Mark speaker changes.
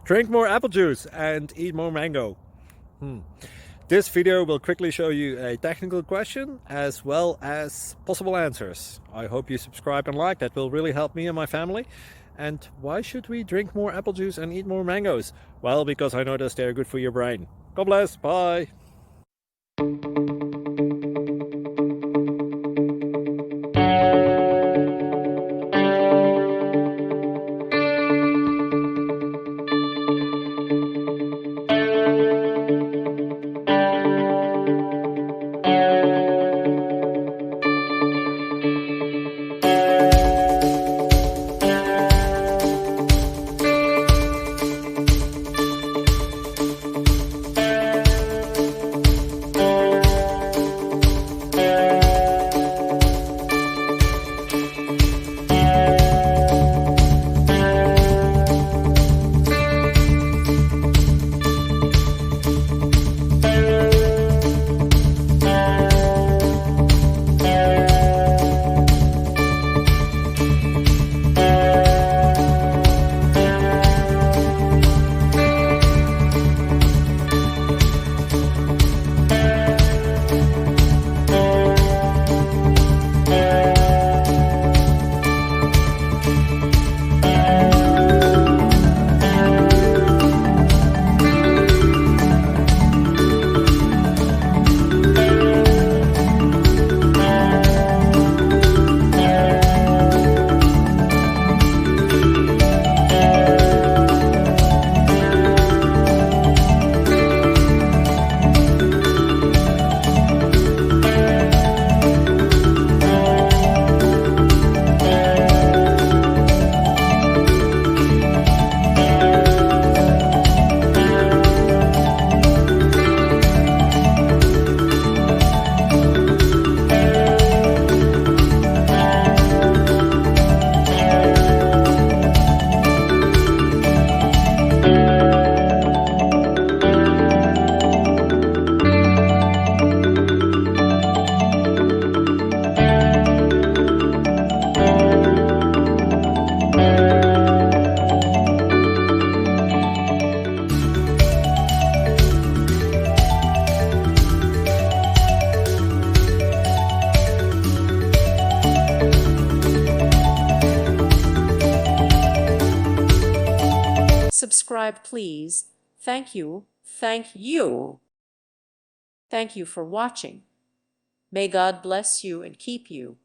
Speaker 1: Drink more apple juice and eat more mango. This video will quickly show you a technical question as well as possible answers. I hope you subscribe and like, that will really help me and my family. And why should we drink more apple juice and eat more mangoes? Well, because I noticed they're good for your brain. God bless, bye!
Speaker 2: Subscribe, please. Thank you. Thank you. Thank you for watching. May God bless you and keep you.